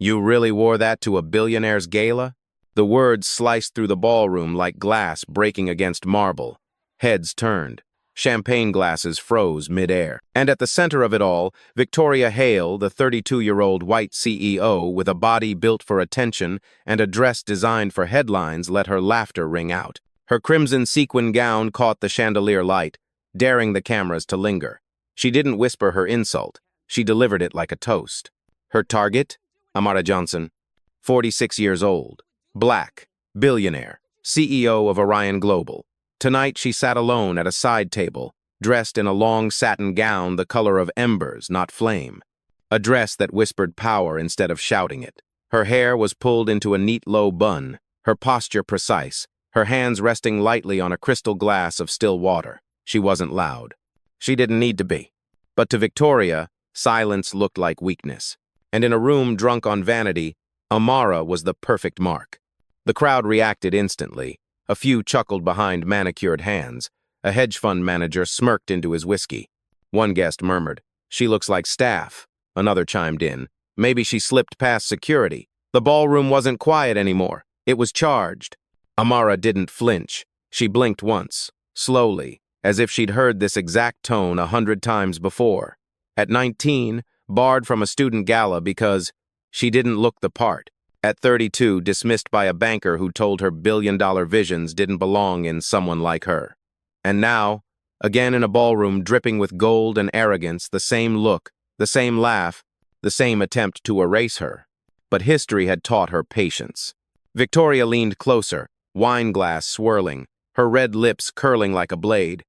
You really wore that to a billionaire's gala? The words sliced through the ballroom like glass breaking against marble. Heads turned. Champagne glasses froze mid-air. And at the center of it all, Victoria Hale, the 32-year-old white CEO with a body built for attention and a dress designed for headlines, let her laughter ring out. Her crimson sequin gown caught the chandelier light, daring the cameras to linger. She didn't whisper her insult. She delivered it like a toast. Her target? Amara Johnson, 46 years old, black, billionaire, CEO of Orion Global. Tonight she sat alone at a side table, dressed in a long satin gown the color of embers, not flame. A dress that whispered power instead of shouting it. Her hair was pulled into a neat low bun, her posture precise, her hands resting lightly on a crystal glass of still water. She wasn't loud. She didn't need to be. But to Victoria, silence looked like weakness. And in a room drunk on vanity, Amara was the perfect mark. The crowd reacted instantly. A few chuckled behind manicured hands. A hedge fund manager smirked into his whiskey. One guest murmured, "She looks like staff." Another chimed in, "Maybe she slipped past security." The ballroom wasn't quiet anymore. It was charged. Amara didn't flinch. She blinked once, slowly, as if she'd heard this exact tone 100 times before. At 19, barred from a student gala because she didn't look the part. At 32, dismissed by a banker who told her billion-dollar visions didn't belong in someone like her. And now, again in a ballroom dripping with gold and arrogance, the same look, the same laugh, the same attempt to erase her. But history had taught her patience. Victoria leaned closer, wine glass swirling, her red lips curling like a blade.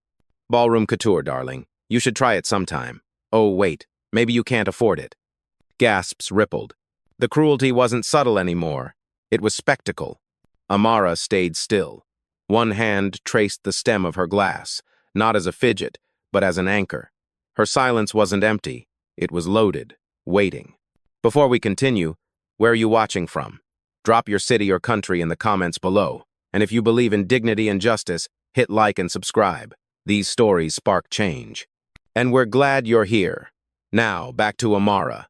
"Ballroom couture, darling. You should try it sometime. Oh, wait, maybe you can't afford it." Gasps rippled. The cruelty wasn't subtle anymore. It was spectacle. Amara stayed still. One hand traced the stem of her glass, not as a fidget, but as an anchor. Her silence wasn't empty. It was loaded, waiting. Before we continue, where are you watching from? Drop your city or country in the comments below. And if you believe in dignity and justice, hit like and subscribe. These stories spark change. And we're glad you're here. Now, back to Amara.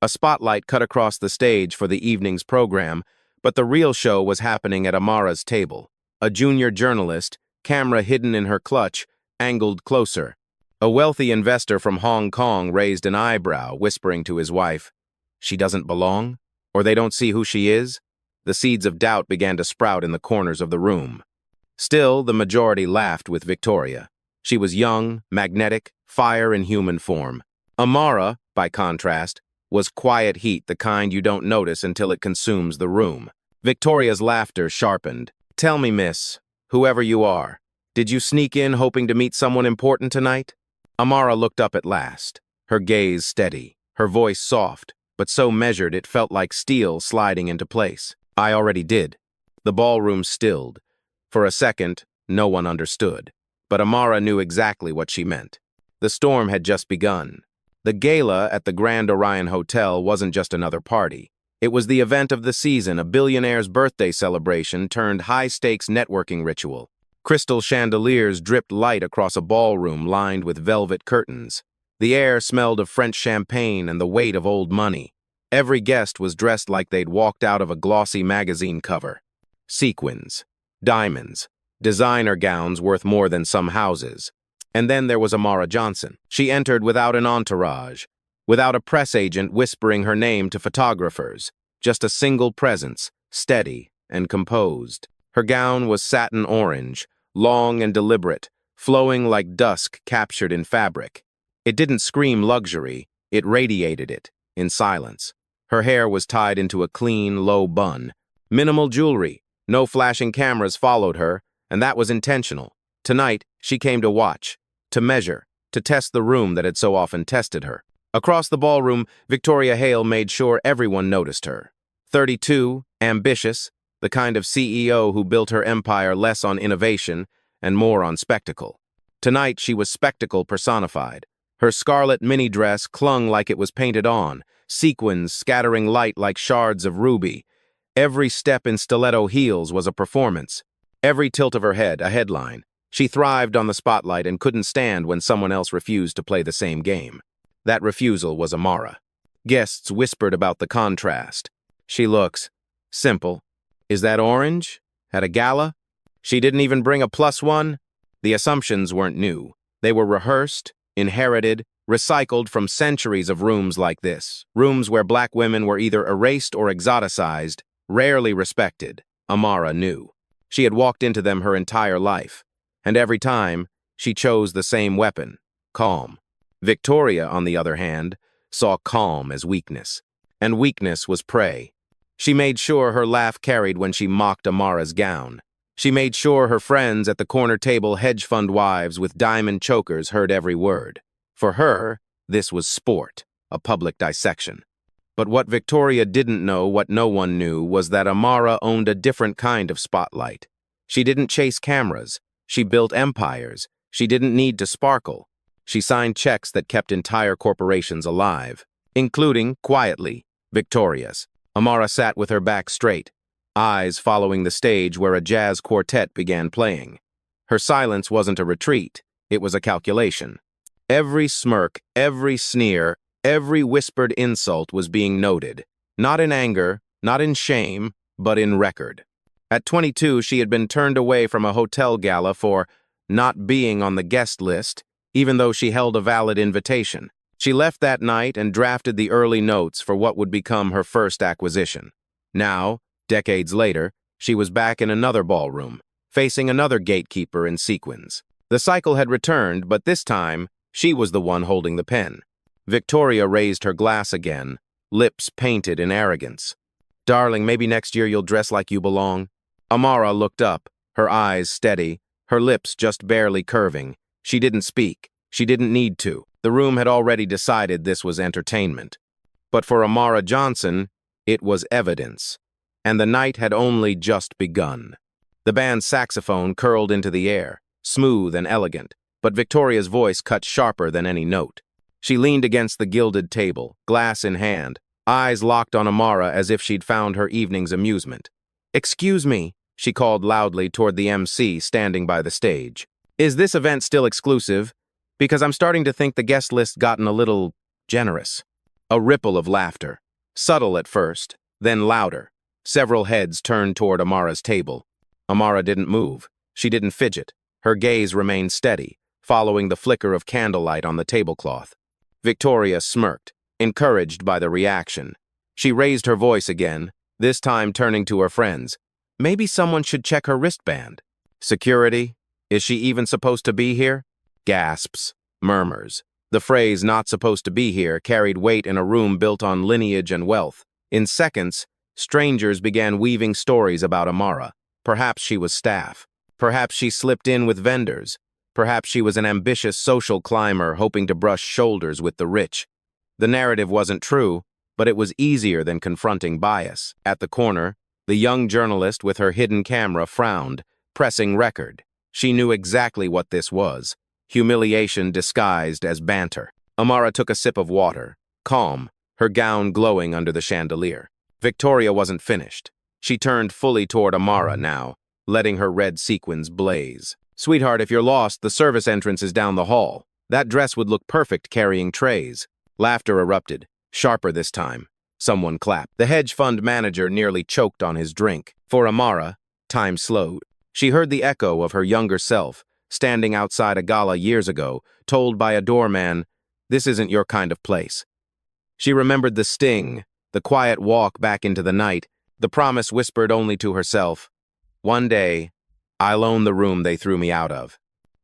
A spotlight cut across the stage for the evening's program, but the real show was happening at Amara's table. A junior journalist, camera hidden in her clutch, angled closer. A wealthy investor from Hong Kong raised an eyebrow, whispering to his wife, "She doesn't belong? Or they don't see who she is?" The seeds of doubt began to sprout in the corners of the room. Still, the majority laughed with Victoria. She was young, magnetic, fire in human form. Amara, by contrast, was quiet heat, the kind you don't notice until it consumes the room. Victoria's laughter sharpened. "Tell me, miss, whoever you are, did you sneak in hoping to meet someone important tonight?" Amara looked up at last, her gaze steady, her voice soft, but so measured it felt like steel sliding into place. "I already did." The ballroom stilled. For a second, no one understood. But Amara knew exactly what she meant. The storm had just begun. The gala at the Grand Orion Hotel wasn't just another party. It was the event of the season, a billionaire's birthday celebration turned high-stakes networking ritual. Crystal chandeliers dripped light across a ballroom lined with velvet curtains. The air smelled of French champagne and the weight of old money. Every guest was dressed like they'd walked out of a glossy magazine cover. Sequins, diamonds, designer gowns worth more than some houses. And then there was Amara Johnson. She entered without an entourage, without a press agent whispering her name to photographers, just a single presence, steady and composed. Her gown was satin orange, long and deliberate, flowing like dusk captured in fabric. It didn't scream luxury, it radiated it, in silence. Her hair was tied into a clean, low bun. Minimal jewelry, no flashing cameras followed her, and that was intentional. Tonight, she came to watch, to measure, to test the room that had so often tested her. Across the ballroom, Victoria Hale made sure everyone noticed her. 32, ambitious, the kind of CEO who built her empire less on innovation and more on spectacle. Tonight, she was spectacle personified. Her scarlet mini-dress clung like it was painted on, sequins scattering light like shards of ruby. Every step in stiletto heels was a performance. Every tilt of her head, a headline. She thrived on the spotlight and couldn't stand when someone else refused to play the same game. That refusal was Amara. Guests whispered about the contrast. She looks. Simple. Is that orange? At a gala? She didn't even bring a +1? The assumptions weren't new. They were rehearsed, inherited, recycled from centuries of rooms like this. Rooms where black women were either erased or exoticized, rarely respected. Amara knew. She had walked into them her entire life. And every time, she chose the same weapon, calm. Victoria, on the other hand, saw calm as weakness. And weakness was prey. She made sure her laugh carried when she mocked Amara's gown. She made sure her friends at the corner table hedge fund wives with diamond chokers heard every word. For her, this was sport, a public dissection. But what Victoria didn't know, what no one knew, was that Amara owned a different kind of spotlight. She didn't chase cameras. She built empires. She didn't need to sparkle. She signed checks that kept entire corporations alive, including, quietly, Victoria's. Amara sat with her back straight, eyes following the stage where a jazz quartet began playing. Her silence wasn't a retreat, it was a calculation. Every smirk, every sneer, every whispered insult was being noted, not in anger, not in shame, but in record. At 22, she had been turned away from a hotel gala for not being on the guest list, even though she held a valid invitation. She left that night and drafted the early notes for what would become her first acquisition. Now, decades later, she was back in another ballroom, facing another gatekeeper in sequins. The cycle had returned, but this time, she was the one holding the pen. Victoria raised her glass again, lips painted in arrogance. "Darling, maybe next year you'll dress like you belong." Amara looked up, her eyes steady, her lips just barely curving. She didn't speak. She didn't need to. The room had already decided this was entertainment. But for Amara Johnson, it was evidence. And the night had only just begun. The band's saxophone curled into the air, smooth and elegant, but Victoria's voice cut sharper than any note. She leaned against the gilded table, glass in hand, eyes locked on Amara as if she'd found her evening's amusement. "Excuse me," she called loudly toward the MC standing by the stage. "Is this event still exclusive? Because I'm starting to think the guest list's gotten a little generous." A ripple of laughter, subtle at first, then louder. Several heads turned toward Amara's table. Amara didn't move. She didn't fidget. Her gaze remained steady, following the flicker of candlelight on the tablecloth. Victoria smirked, encouraged by the reaction. She raised her voice again, this time turning to her friends. "Maybe someone should check her wristband." "Security? Is she even supposed to be here?" Gasps, murmurs. The phrase "not supposed to be here" carried weight in a room built on lineage and wealth. In seconds, strangers began weaving stories about Amara. Perhaps she was staff. Perhaps she slipped in with vendors. Perhaps she was an ambitious social climber hoping to brush shoulders with the rich. The narrative wasn't true, but it was easier than confronting bias. At the corner, the young journalist with her hidden camera frowned, pressing record. She knew exactly what this was. Humiliation disguised as banter. Amara took a sip of water, calm, her gown glowing under the chandelier. Victoria wasn't finished. She turned fully toward Amara now, letting her red sequins blaze. "Sweetheart, if you're lost, the service entrance is down the hall. That dress would look perfect carrying trays." Laughter erupted, sharper this time. Someone clapped. The hedge fund manager nearly choked on his drink. For Amara, time slowed. She heard the echo of her younger self, standing outside a gala years ago, told by a doorman, "This isn't your kind of place." She remembered the sting, the quiet walk back into the night, the promise whispered only to herself, "One day, I'll own the room they threw me out of."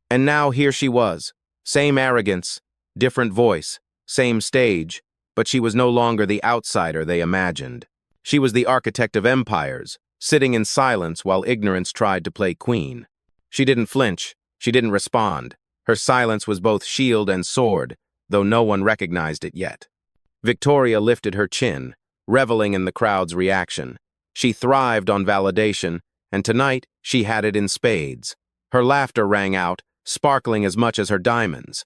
And now here she was, same arrogance, different voice, same stage, but she was no longer the outsider they imagined. She was the architect of empires, sitting in silence while ignorance tried to play queen. She didn't flinch. She didn't respond. Her silence was both shield and sword, though no one recognized it yet. Victoria lifted her chin, reveling in the crowd's reaction. She thrived on validation, and tonight she had it in spades. Her laughter rang out, sparkling as much as her diamonds.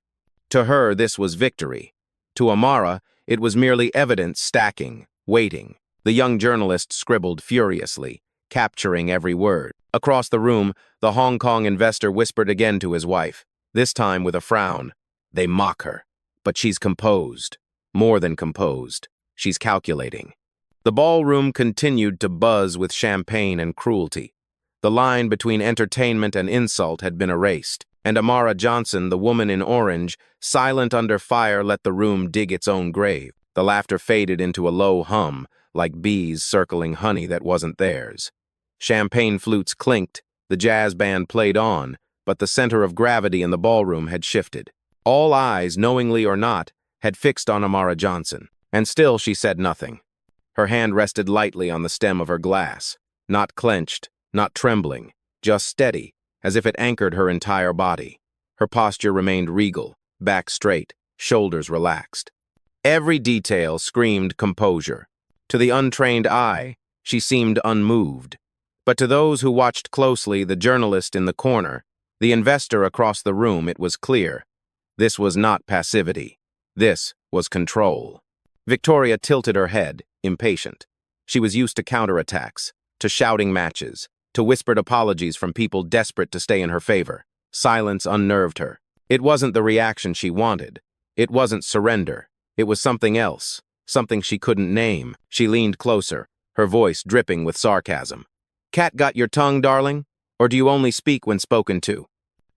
To her, this was victory. To Amara, it was merely evidence stacking, waiting. The young journalist scribbled furiously, capturing every word. Across the room, the Hong Kong investor whispered again to his wife, this time with a frown. "They mock her, but she's composed. More than composed. She's calculating." The ballroom continued to buzz with champagne and cruelty. The line between entertainment and insult had been erased, and Amara Johnson, the woman in orange, silent under fire, let the room dig its own grave. The laughter faded into a low hum, like bees circling honey that wasn't theirs. Champagne flutes clinked, the jazz band played on, but the center of gravity in the ballroom had shifted. All eyes, knowingly or not, had fixed on Amara Johnson, and still she said nothing. Her hand rested lightly on the stem of her glass, not clenched, not trembling, just steady, as if it anchored her entire body. Her posture remained regal, back straight, shoulders relaxed. Every detail screamed composure. To the untrained eye, she seemed unmoved. But to those who watched closely, the journalist in the corner, the investor across the room, it was clear. This was not passivity. This was control. Victoria tilted her head, impatient. She was used to counterattacks, to shouting matches, to whispered apologies from people desperate to stay in her favor. Silence unnerved her. It wasn't the reaction she wanted. It wasn't surrender. It was something else, something she couldn't name. She leaned closer, her voice dripping with sarcasm. "Cat got your tongue, darling? Or do you only speak when spoken to?"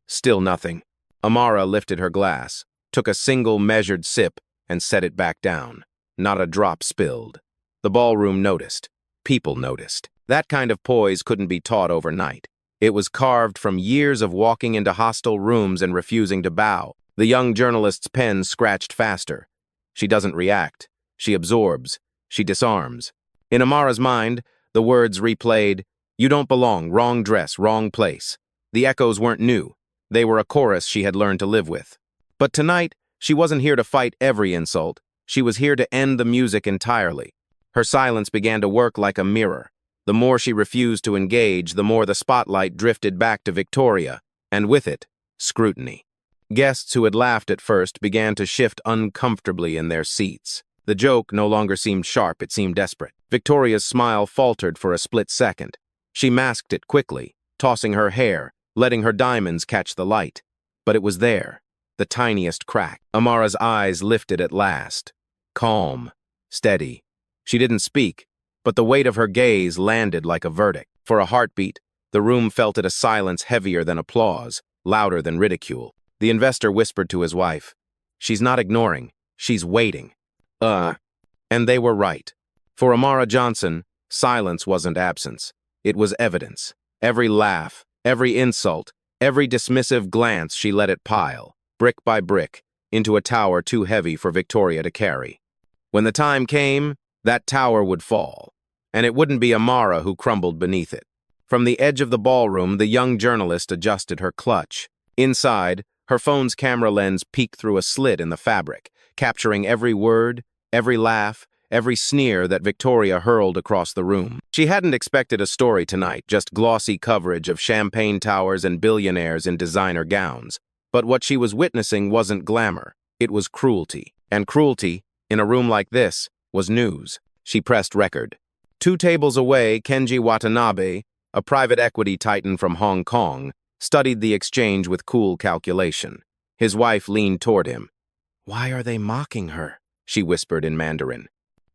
Still nothing. Amara lifted her glass, took a single measured sip, and set it back down. Not a drop spilled. The ballroom noticed. People noticed. That kind of poise couldn't be taught overnight. It was carved from years of walking into hostile rooms and refusing to bow. The young journalist's pen scratched faster. She doesn't react. She absorbs. She disarms. In Amara's mind, the words replayed, "You don't belong, wrong dress, wrong place." The echoes weren't new. They were a chorus she had learned to live with. But tonight, she wasn't here to fight every insult. She was here to end the music entirely. Her silence began to work like a mirror. The more she refused to engage, the more the spotlight drifted back to Victoria, and with it, scrutiny. Guests who had laughed at first began to shift uncomfortably in their seats. The joke no longer seemed sharp, it seemed desperate. Victoria's smile faltered for a split second. She masked it quickly, tossing her hair, letting her diamonds catch the light. But it was there, the tiniest crack. Amara's eyes lifted at last. Calm, steady. She didn't speak, but the weight of her gaze landed like a verdict. For a heartbeat, the room felt it, a silence heavier than applause, louder than ridicule. The investor whispered to his wife, "She's not ignoring, she's waiting." And they were right. For Amara Johnson, silence wasn't absence. It was evidence. Every laugh, every insult, every dismissive glance, she let it pile, brick by brick, into a tower too heavy for Victoria to carry. When the time came, that tower would fall, and it wouldn't be Amara who crumbled beneath it. From the edge of the ballroom, the young journalist adjusted her clutch. Inside, her phone's camera lens peeked through a slit in the fabric, capturing every word, every laugh, every sneer that Victoria hurled across the room. She hadn't expected a story tonight, just glossy coverage of champagne towers and billionaires in designer gowns. But what she was witnessing wasn't glamour, it was cruelty. And cruelty, in a room like this, was news. She pressed record. 2 tables away, Kenji Watanabe, a private equity titan from Hong Kong, studied the exchange with cool calculation. His wife leaned toward him. "Why are they mocking her?" she whispered in Mandarin.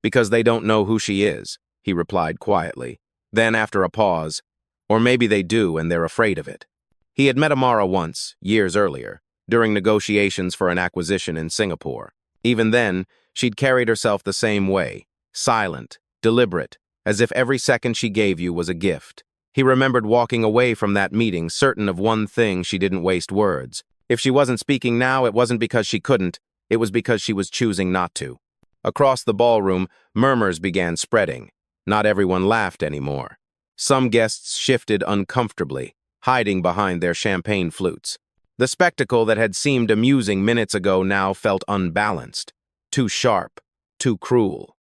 "Because they don't know who she is," he replied quietly. Then, after a pause, "Or maybe they do and they're afraid of it." He had met Amara once, years earlier, during negotiations for an acquisition in Singapore. Even then, she'd carried herself the same way, silent, deliberate, as if every second she gave you was a gift. He remembered walking away from that meeting, certain of one thing: she didn't waste words. If she wasn't speaking now, it wasn't because she couldn't, it was because she was choosing not to. Across the ballroom, murmurs began spreading. Not everyone laughed anymore. Some guests shifted uncomfortably, hiding behind their champagne flutes. The spectacle that had seemed amusing minutes ago now felt unbalanced, too sharp, too cruel.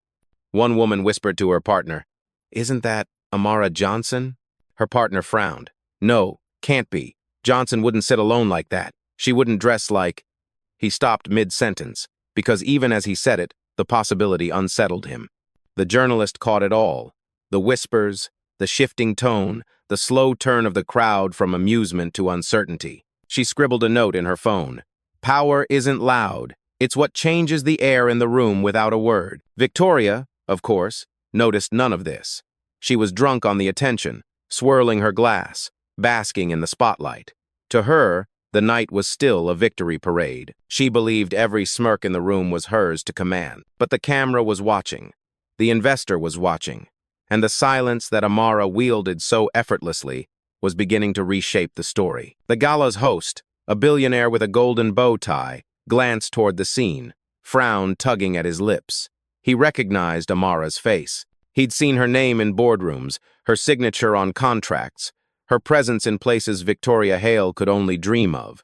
One woman whispered to her partner, "Isn't that Amara Johnson?" Her partner frowned. "No, can't be. Johnson wouldn't sit alone like that. She wouldn't dress like—" He stopped mid-sentence, because even as he said it, the possibility unsettled him. The journalist caught it all. The whispers, the shifting tone, the slow turn of the crowd from amusement to uncertainty. She scribbled a note in her phone. "Power isn't loud. It's what changes the air in the room without a word." Victoria, of course, noticed none of this. She was drunk on the attention, swirling her glass, basking in the spotlight. To her, the night was still a victory parade. She believed every smirk in the room was hers to command. But the camera was watching. The investor was watching. And the silence that Amara wielded so effortlessly was beginning to reshape the story. The gala's host, a billionaire with a golden bow tie, glanced toward the scene, frown tugging at his lips. He recognized Amara's face. He'd seen her name in boardrooms, her signature on contracts, her presence in places Victoria Hale could only dream of.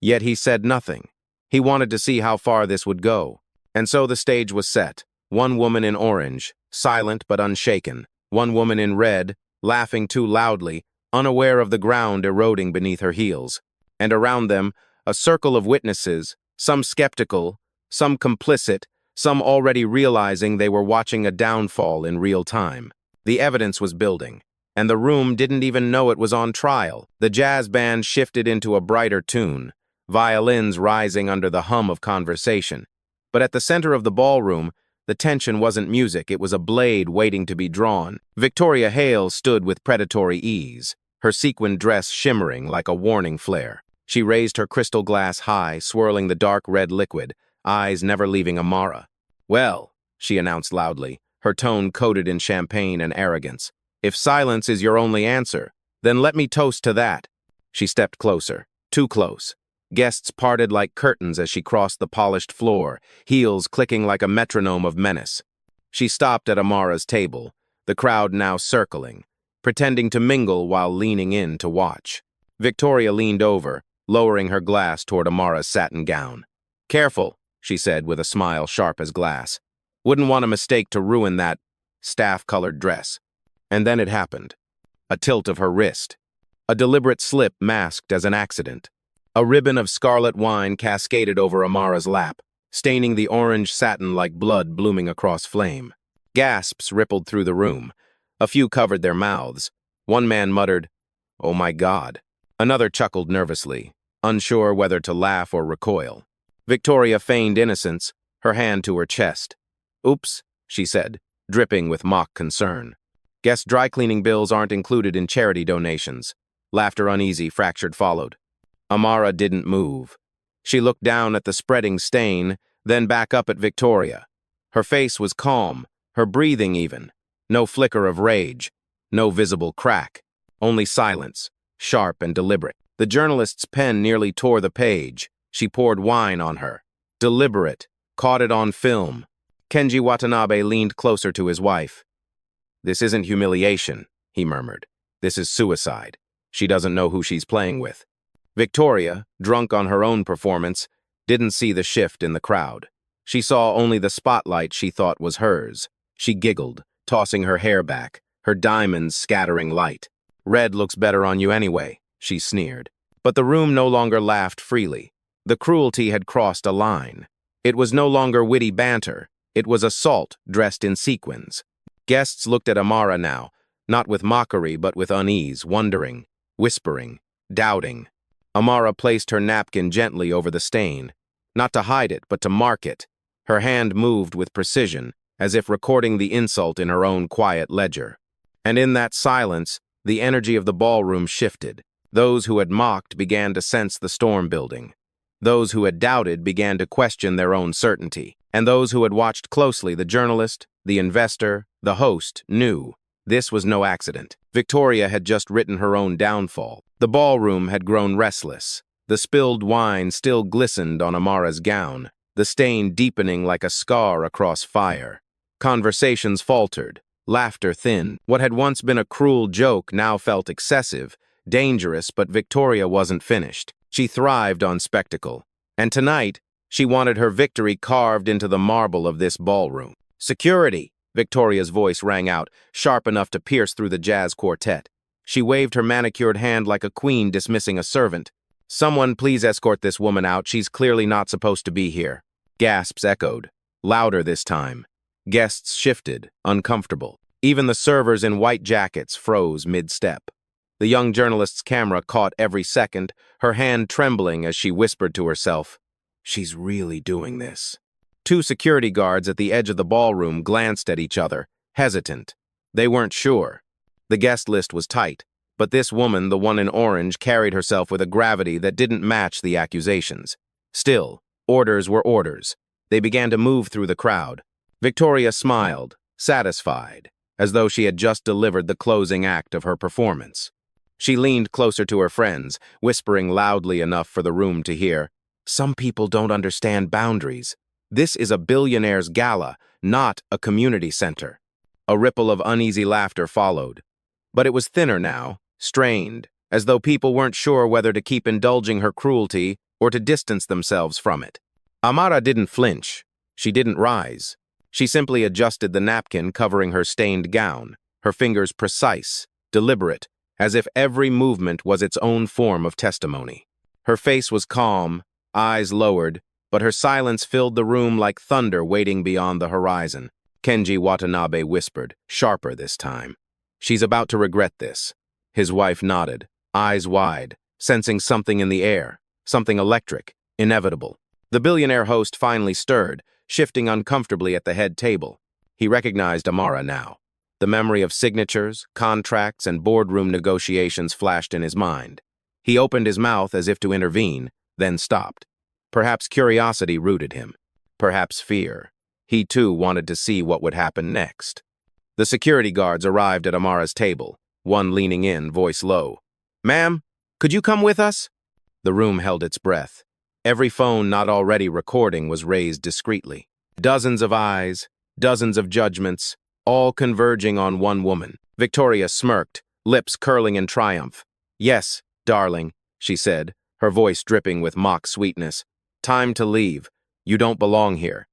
Yet he said nothing. He wanted to see how far this would go. And so the stage was set. One woman in orange, silent but unshaken. One woman in red, laughing too loudly, unaware of the ground eroding beneath her heels. And around them, a circle of witnesses, some skeptical, some complicit, some already realizing they were watching a downfall in real time. The evidence was building, and the room didn't even know it was on trial. The jazz band shifted into a brighter tune, violins rising under the hum of conversation. But at the center of the ballroom, the tension wasn't music, it was a blade waiting to be drawn. Victoria Hale stood with predatory ease, her sequined dress shimmering like a warning flare. She raised her crystal glass high, swirling the dark red liquid, eyes never leaving Amara. "Well," she announced loudly, her tone coated in champagne and arrogance, "if silence is your only answer, then let me toast to that." She stepped closer, too close. Guests parted like curtains as she crossed the polished floor, heels clicking like a metronome of menace. She stopped at Amara's table, the crowd now circling, pretending to mingle while leaning in to watch. Victoria leaned over, lowering her glass toward Amara's satin gown. "Careful," she said with a smile sharp as glass. "Wouldn't want a mistake to ruin that staff-colored dress." And then it happened. A tilt of her wrist. A deliberate slip masked as an accident. A ribbon of scarlet wine cascaded over Amara's lap, staining the orange satin like blood blooming across flame. Gasps rippled through the room. A few covered their mouths. One man muttered, "Oh my God." Another chuckled nervously, unsure whether to laugh or recoil. Victoria feigned innocence, her hand to her chest. "Oops," she said, dripping with mock concern. "Guess dry cleaning bills aren't included in charity donations." Laughter uneasy, fractured followed. Amara didn't move. She looked down at the spreading stain, then back up at Victoria. Her face was calm, her breathing even. No flicker of rage, no visible crack, only silence, sharp and deliberate. The journalist's pen nearly tore the page. She poured wine on her. Deliberate, caught it on film. Kenji Watanabe leaned closer to his wife. "This isn't humiliation," he murmured. "This is suicide. She doesn't know who she's playing with." Victoria, drunk on her own performance, didn't see the shift in the crowd. She saw only the spotlight she thought was hers. She giggled, tossing her hair back, her diamonds scattering light. "Red looks better on you anyway," she sneered. But the room no longer laughed freely. The cruelty had crossed a line. It was no longer witty banter. It was assault dressed in sequins. Guests looked at Amara now, not with mockery but with unease, wondering, whispering, doubting. Amara placed her napkin gently over the stain, not to hide it, but to mark it. Her hand moved with precision, as if recording the insult in her own quiet ledger. And in that silence, the energy of the ballroom shifted. Those who had mocked began to sense the storm building. Those who had doubted began to question their own certainty. And those who had watched closely, the journalist, the investor, the host, knew this was no accident. Victoria had just written her own downfall. The ballroom had grown restless. The spilled wine still glistened on Amara's gown, the stain deepening like a scar across fire. Conversations faltered, laughter thinned. What had once been a cruel joke now felt excessive, dangerous, but Victoria wasn't finished. She thrived on spectacle. And tonight, she wanted her victory carved into the marble of this ballroom. "Security!" Victoria's voice rang out, sharp enough to pierce through the jazz quartet. She waved her manicured hand like a queen dismissing a servant. "Someone please escort this woman out. She's clearly not supposed to be here." Gasps echoed, louder this time. Guests shifted, uncomfortable. Even the servers in white jackets froze mid-step. The young journalist's camera caught every second, her hand trembling as she whispered to herself, "She's really doing this." Two security guards at the edge of the ballroom glanced at each other, hesitant. They weren't sure. The guest list was tight, but this woman, the one in orange, carried herself with a gravity that didn't match the accusations. Still, orders were orders. They began to move through the crowd. Victoria smiled, satisfied, as though she had just delivered the closing act of her performance. She leaned closer to her friends, whispering loudly enough for the room to hear, "Some people don't understand boundaries. This is a billionaire's gala, not a community center." A ripple of uneasy laughter followed. But it was thinner now, strained, as though people weren't sure whether to keep indulging her cruelty or to distance themselves from it. Amara didn't flinch. She didn't rise. She simply adjusted the napkin covering her stained gown, her fingers precise, deliberate, as if every movement was its own form of testimony. Her face was calm, eyes lowered, but her silence filled the room like thunder waiting beyond the horizon. Kenji Watanabe whispered, sharper this time. "She's about to regret this." His wife nodded, eyes wide, sensing something in the air, something electric, inevitable. The billionaire host finally stirred, shifting uncomfortably at the head table. He recognized Amara now. The memory of signatures, contracts, and boardroom negotiations flashed in his mind. He opened his mouth as if to intervene, then stopped. Perhaps curiosity rooted him. Perhaps fear. He too wanted to see what would happen next. The security guards arrived at Amara's table, one leaning in, voice low. "Ma'am, could you come with us?" The room held its breath. Every phone not already recording was raised discreetly. Dozens of eyes, dozens of judgments, all converging on one woman. Victoria smirked, lips curling in triumph. "Yes, darling," she said, her voice dripping with mock sweetness. "Time to leave. You don't belong here."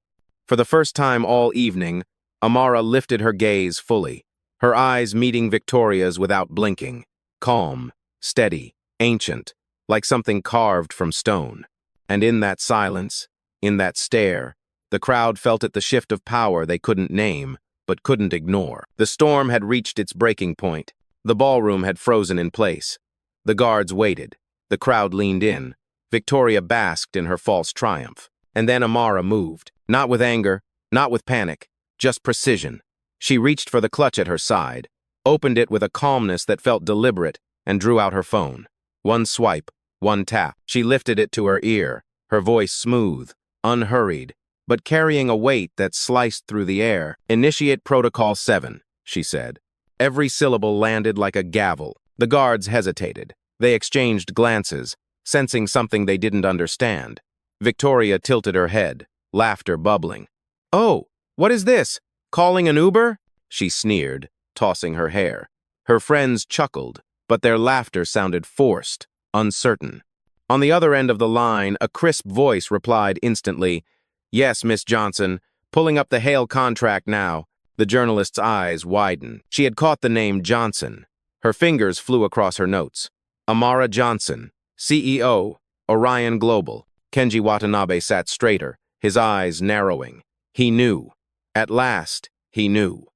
For the first time all evening, Amara lifted her gaze fully, her eyes meeting Victoria's without blinking, calm, steady, ancient, like something carved from stone. And in that silence, in that stare, the crowd felt it the shift of power they couldn't name, but couldn't ignore. The storm had reached its breaking point. The ballroom had frozen in place. The guards waited. The crowd leaned in. Victoria basked in her false triumph. And then Amara moved, not with anger, not with panic, just precision. She reached for the clutch at her side, opened it with a calmness that felt deliberate, and drew out her phone. One swipe, one tap. She lifted it to her ear, her voice smooth, unhurried, but carrying a weight that sliced through the air. "Initiate Protocol 7, she said. Every syllable landed like a gavel. The guards hesitated. They exchanged glances, sensing something they didn't understand. Victoria tilted her head, laughter bubbling. "Oh, what is this? Calling an Uber?" she sneered, tossing her hair. Her friends chuckled, but their laughter sounded forced, uncertain. On the other end of the line, a crisp voice replied instantly, "Yes, Miss Johnson, pulling up the Hale contract now." The journalist's eyes widened. She had caught the name Johnson. Her fingers flew across her notes. Amara Johnson, CEO, Orion Global. Kenji Watanabe sat straighter, his eyes narrowing. He knew. At last, he knew.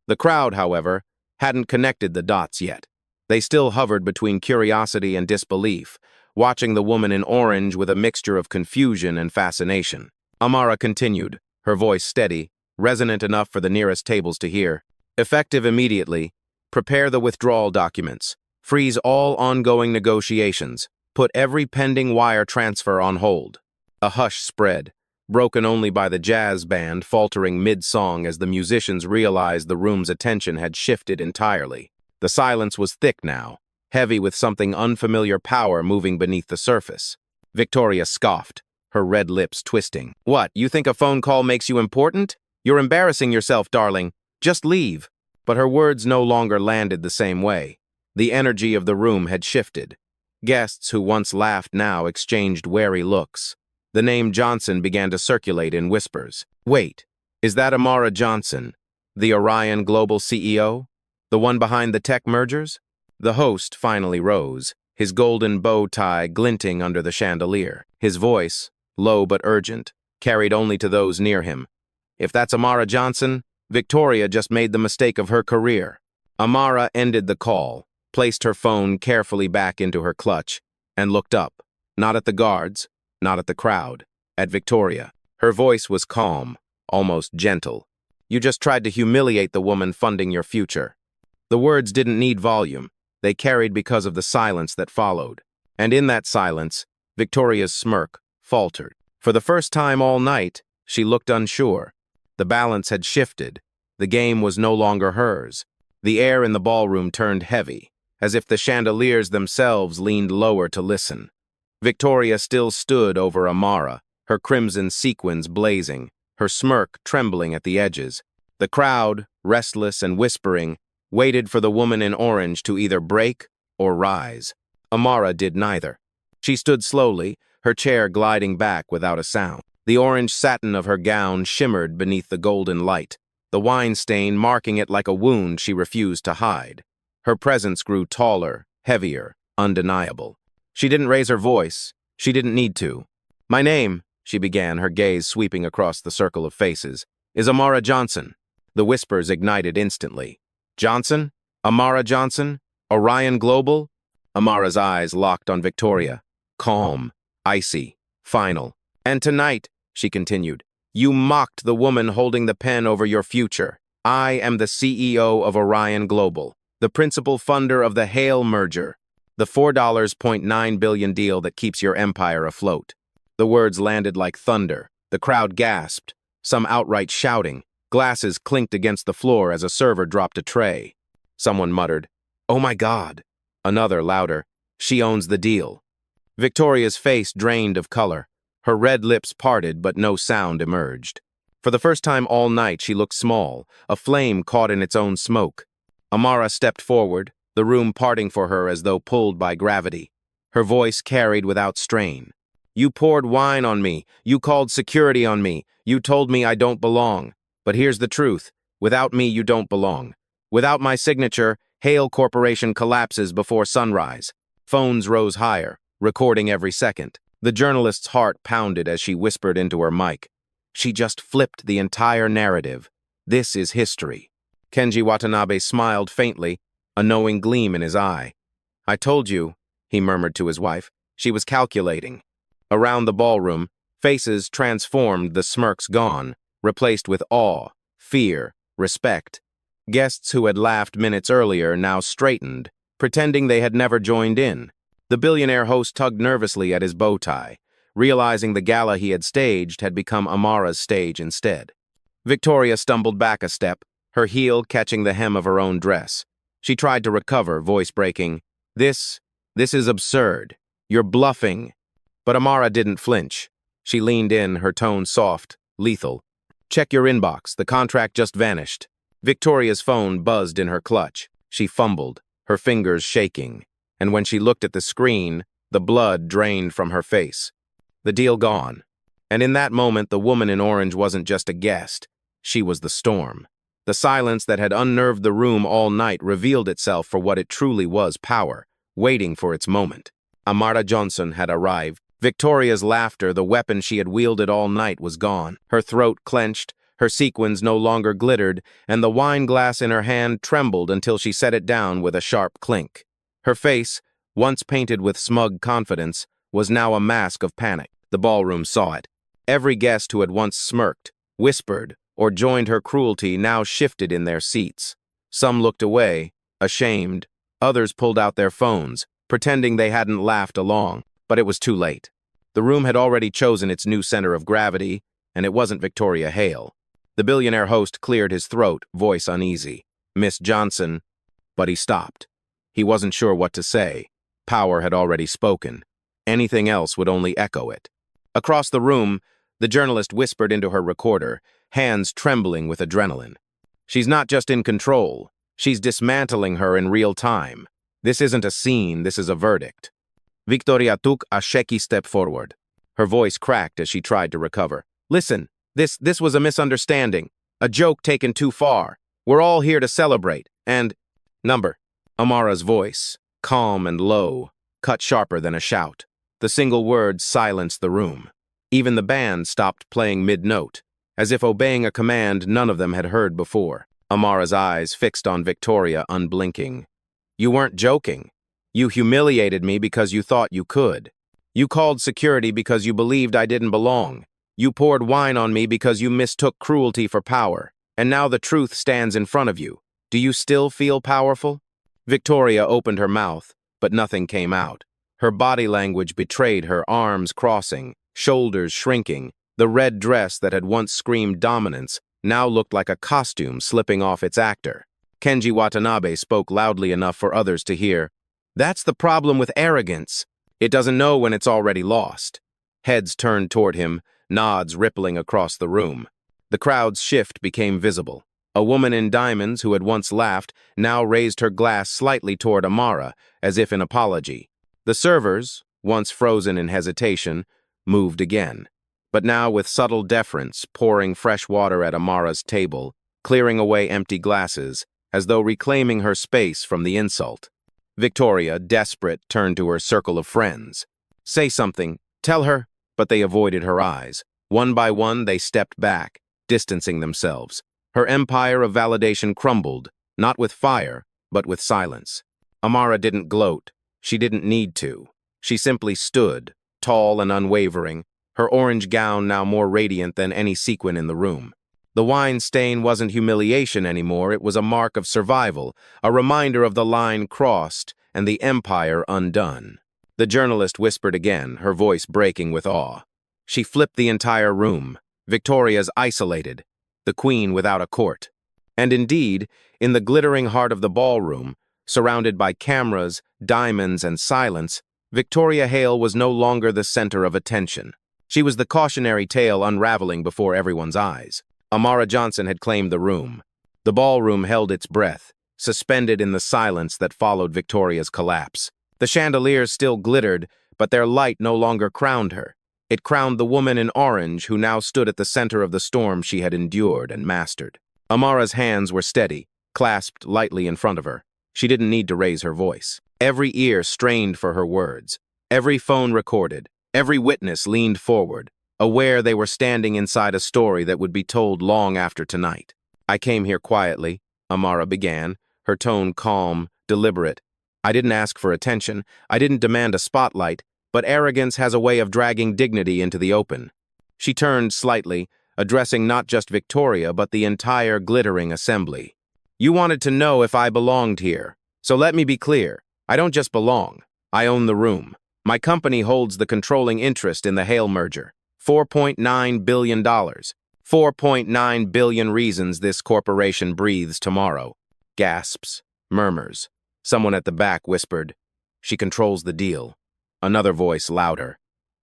The crowd, however, hadn't connected the dots yet. They still hovered between curiosity and disbelief, watching the woman in orange with a mixture of confusion and fascination. Amara continued, her voice steady, resonant enough for the nearest tables to hear. "Effective immediately. Prepare the withdrawal documents. Freeze all ongoing negotiations. Put every pending wire transfer on hold." A hush spread, broken only by the jazz band faltering mid-song as the musicians realized the room's attention had shifted entirely. The silence was thick now, heavy with something unfamiliar power moving beneath the surface. Victoria scoffed, her red lips twisting. "What, you think a phone call makes you important? You're embarrassing yourself, darling. Just leave." But her words no longer landed the same way. The energy of the room had shifted. Guests who once laughed now exchanged wary looks. The name Johnson began to circulate in whispers. "Wait, is that Amara Johnson, the Orion Global CEO? The one behind the tech mergers?" The host finally rose, his golden bow tie glinting under the chandelier. His voice, low but urgent, carried only to those near him. "If that's Amara Johnson, Victoria just made the mistake of her career." Amara ended the call, placed her phone carefully back into her clutch, and looked up, not at the guards, not at the crowd, at Victoria. Her voice was calm, almost gentle. You just tried to humiliate the woman funding your future." The words didn't need volume. They carried because of the silence that followed. And in that silence, Victoria's smirk faltered. For the first time all night, she looked unsure. The balance had shifted. The game was no longer hers. The air in the ballroom turned heavy, as if the chandeliers themselves leaned lower to listen. Victoria still stood over Amara, her crimson sequins blazing, her smirk trembling at the edges. The crowd, restless and whispering, waited for the woman in orange to either break or rise. Amara did neither. She stood slowly, her chair gliding back without a sound. The orange satin of her gown shimmered beneath the golden light, the wine stain marking it like a wound she refused to hide. Her presence grew taller, heavier, undeniable. She didn't raise her voice. She didn't need to. "My name," she began, her gaze sweeping across the circle of faces, "is Amara Johnson." The whispers ignited instantly. "Johnson? Amara Johnson? Orion Global?" Amara's eyes locked on Victoria. Calm, icy, final. "And tonight," she continued, "you mocked the woman holding the pen over your future. I am the CEO of Orion Global, the principal funder of the Hale merger, the $4.9 billion deal that keeps your empire afloat." The words landed like thunder. The crowd gasped, some outright shouting. Glasses clinked against the floor as a server dropped a tray. Someone muttered, "Oh my God." Another, louder, "She owns the deal." Victoria's face drained of color. Her red lips parted, but no sound emerged. For the first time all night, she looked small, a flame caught in its own smoke. Amara stepped forward, the room parting for her as though pulled by gravity. Her voice carried without strain. "You poured wine on me. You called security on me. You told me I don't belong. But here's the truth. Without me, you don't belong. Without my signature, Hale Corporation collapses before sunrise." Phones rose higher, recording every second. The journalist's heart pounded as she whispered into her mic. She just flipped the entire narrative. This is history. Kenji Watanabe smiled faintly, a knowing gleam in his eye. "I told you," he murmured to his wife. She was calculating. Around the ballroom, faces transformed, the smirks gone, replaced with awe, fear, respect. Guests who had laughed minutes earlier now straightened, pretending they had never joined in. The billionaire host tugged nervously at his bow tie, realizing the gala he had staged had become Amara's stage instead. Victoria stumbled back a step, her heel catching the hem of her own dress. She tried to recover, voice breaking. This is absurd. You're bluffing." But Amara didn't flinch. She leaned in, her tone soft, lethal. "Check your inbox. The contract just vanished." Victoria's phone buzzed in her clutch. She fumbled, her fingers shaking. And when she looked at the screen, the blood drained from her face. The deal gone. And in that moment, the woman in orange wasn't just a guest. She was the storm. The silence that had unnerved the room all night revealed itself for what it truly was: power, waiting for its moment. Amara Johnson had arrived. Victoria's laughter, the weapon she had wielded all night, was gone. Her throat clenched, her sequins no longer glittered, and the wine glass in her hand trembled until she set it down with a sharp clink. Her face, once painted with smug confidence, was now a mask of panic. The ballroom saw it. Every guest who had once smirked, whispered, or joined her cruelty now shifted in their seats. Some looked away, ashamed. Others pulled out their phones, pretending they hadn't laughed along. But it was too late. The room had already chosen its new center of gravity, and it wasn't Victoria Hale. The billionaire host cleared his throat, voice uneasy. "Miss Johnson," but he stopped. He wasn't sure what to say. Power had already spoken. Anything else would only echo it. Across the room, the journalist whispered into her recorder, hands trembling with adrenaline. "She's not just in control. She's dismantling her in real time. This isn't a scene, this is a verdict." Victoria took a shaky step forward. Her voice cracked as she tried to recover. "Listen, this was a misunderstanding. A joke taken too far. We're all here to celebrate. And... number." Amara's voice, calm and low, cut sharper than a shout. The single word silenced the room. Even the band stopped playing mid-note, as if obeying a command none of them had heard before. Amara's eyes fixed on Victoria, unblinking. "You weren't joking. You humiliated me because you thought you could. You called security because you believed I didn't belong. You poured wine on me because you mistook cruelty for power. And now the truth stands in front of you. Do you still feel powerful? Victoria opened her mouth, but nothing came out. Her body language betrayed her, arms crossing, shoulders shrinking. The red dress that had once screamed dominance now looked like a costume slipping off its actor. Kenji Watanabe spoke loudly enough for others to hear. That's the problem with arrogance. It doesn't know when it's already lost. Heads turned toward him, nods rippling across the room. The crowd's shift became visible. A woman in diamonds who had once laughed now raised her glass slightly toward Amara, as if in apology. The servers, once frozen in hesitation, moved again, but now with subtle deference, pouring fresh water at Amara's table, clearing away empty glasses, as though reclaiming her space from the insult. Victoria, desperate, turned to her circle of friends. Say something, tell her, but they avoided her eyes. One by one, they stepped back, distancing themselves. Her empire of validation crumbled, not with fire, but with silence. Amara didn't gloat. She didn't need to. She simply stood, tall and unwavering, her orange gown now more radiant than any sequin in the room. The wine stain wasn't humiliation anymore, it was a mark of survival, a reminder of the line crossed and the empire undone. The journalist whispered again, her voice breaking with awe. She flipped the entire room. Victoria's isolated, the queen without a court. And indeed, in the glittering heart of the ballroom, surrounded by cameras, diamonds, and silence, Victoria Hale was no longer the center of attention. She was the cautionary tale unraveling before everyone's eyes. Amara Johnson had claimed the room. The ballroom held its breath, suspended in the silence that followed Victoria's collapse. The chandeliers still glittered, but their light no longer crowned her. It crowned the woman in orange who now stood at the center of the storm she had endured and mastered. Amara's hands were steady, clasped lightly in front of her. She didn't need to raise her voice. Every ear strained for her words. Every phone recorded. Every witness leaned forward, aware they were standing inside a story that would be told long after tonight. I came here quietly, Amara began, her tone calm, deliberate. I didn't ask for attention. I didn't demand a spotlight, but arrogance has a way of dragging dignity into the open. She turned slightly, addressing not just Victoria, but the entire glittering assembly. You wanted to know if I belonged here. So let me be clear. I don't just belong. I own the room. My company holds the controlling interest in the Hale merger. $4.9 billion. 4.9 billion reasons this corporation breathes tomorrow. Gasps, murmurs. Someone at the back whispered, "She controls the deal." Another voice louder,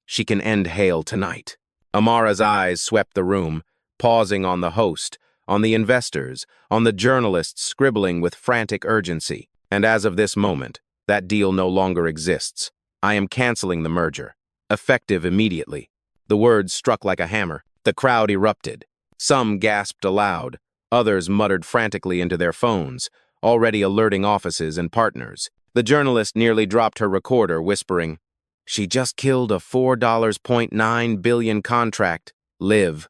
"She can end Hale tonight." Amara's eyes swept the room, pausing on the host, on the investors, on the journalists scribbling with frantic urgency. And as of this moment, that deal no longer exists. I am canceling the merger. Effective immediately. The words struck like a hammer. The crowd erupted. Some gasped aloud. Others muttered frantically into their phones, already alerting offices and partners. The journalist nearly dropped her recorder, whispering, "She just killed a $4.9 billion contract. Live."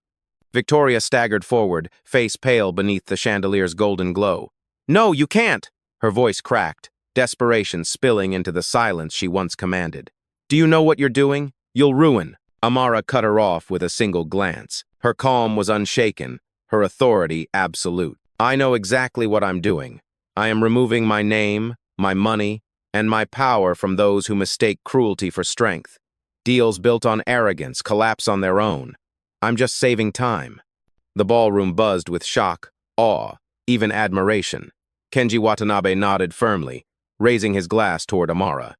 Victoria staggered forward, face pale beneath the chandelier's golden glow. "No, you can't!" Her voice cracked, desperation spilling into the silence she once commanded. "Do you know what you're doing? You'll ruin." Amara cut her off with a single glance. Her calm was unshaken, her authority absolute. "I know exactly what I'm doing. I am removing my name, my money, and my power from those who mistake cruelty for strength. Deals built on arrogance collapse on their own. I'm just saving time." The ballroom buzzed with shock, awe, even admiration. Kenji Watanabe nodded firmly, raising his glass toward Amara.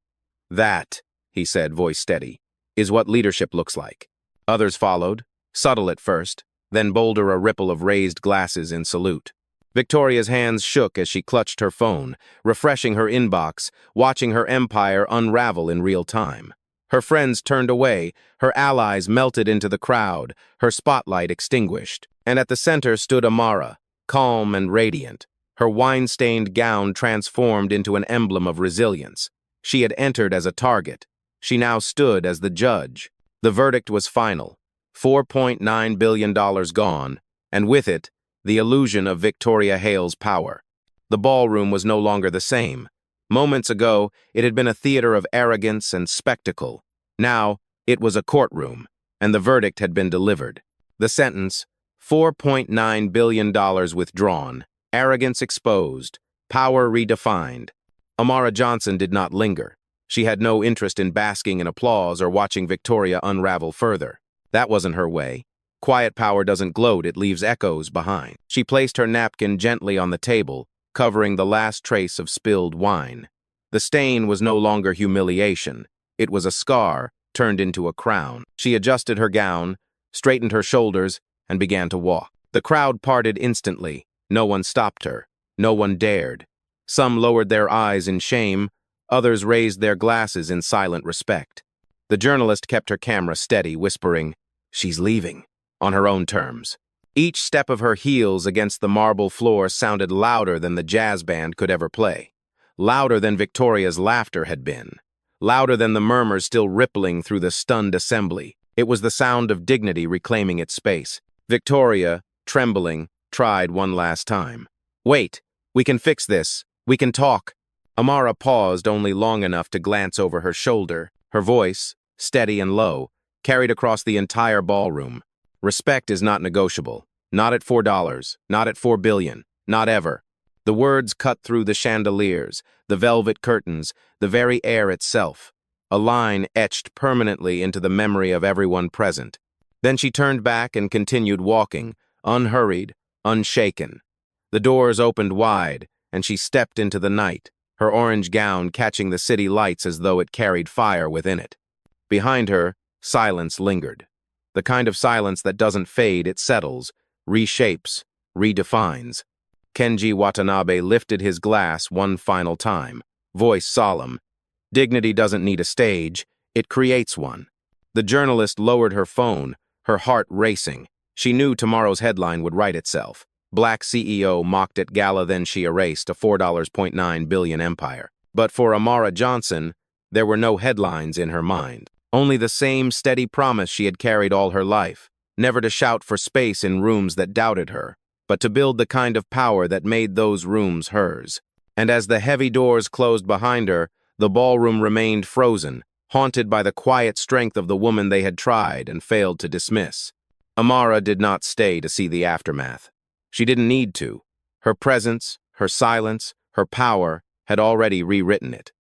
"That," he said, voice steady, "is what leadership looks like." Others followed, subtle at first, then bolder a ripple of raised glasses in salute. Victoria's hands shook as she clutched her phone, refreshing her inbox, watching her empire unravel in real time. Her friends turned away, her allies melted into the crowd, her spotlight extinguished. And at the center stood Amara, calm and radiant, her wine-stained gown transformed into an emblem of resilience. She had entered as a target. She now stood as the judge. The verdict was final. $4.9 billion gone, and with it, the illusion of Victoria Hale's power. The ballroom was no longer the same. Moments ago, it had been a theater of arrogance and spectacle. Now, it was a courtroom, and the verdict had been delivered. The sentence, $4.9 billion withdrawn, arrogance exposed, power redefined. Amara Johnson did not linger. She had no interest in basking in applause or watching Victoria unravel further. That wasn't her way. Quiet power doesn't gloat, it leaves echoes behind. She placed her napkin gently on the table, covering the last trace of spilled wine. The stain was no longer humiliation. It was a scar turned into a crown. She adjusted her gown, straightened her shoulders, and began to walk. The crowd parted instantly. No one stopped her. No one dared. Some lowered their eyes in shame. Others raised their glasses in silent respect. The journalist kept her camera steady, whispering, "She's leaving," on her own terms. Each step of her heels against the marble floor sounded louder than the jazz band could ever play. Louder than Victoria's laughter had been. Louder than the murmurs still rippling through the stunned assembly. It was the sound of dignity reclaiming its space. Victoria, trembling, tried one last time. "Wait, we can fix this. We can talk." Amara paused only long enough to glance over her shoulder. Her voice, steady and low, carried across the entire ballroom. "Respect is not negotiable. Not at $4, not at $4 billion, not ever." The words cut through the chandeliers, the velvet curtains, the very air itself. A line etched permanently into the memory of everyone present. Then she turned back and continued walking, unhurried, unshaken. The doors opened wide, and she stepped into the night, her orange gown catching the city lights as though it carried fire within it. Behind her, silence lingered. The kind of silence that doesn't fade, it settles, reshapes, redefines. Kenji Watanabe lifted his glass one final time, voice solemn. Dignity doesn't need a stage, it creates one. The journalist lowered her phone, her heart racing. She knew tomorrow's headline would write itself. Black CEO mocked at Gala, then she erased a $4.9 billion empire. But for Amara Johnson, there were no headlines in her mind. Only the same steady promise she had carried all her life. Never to shout for space in rooms that doubted her, but to build the kind of power that made those rooms hers. And as the heavy doors closed behind her, the ballroom remained frozen, haunted by the quiet strength of the woman they had tried and failed to dismiss. Amara did not stay to see the aftermath. She didn't need to. Her presence, her silence, her power had already rewritten it.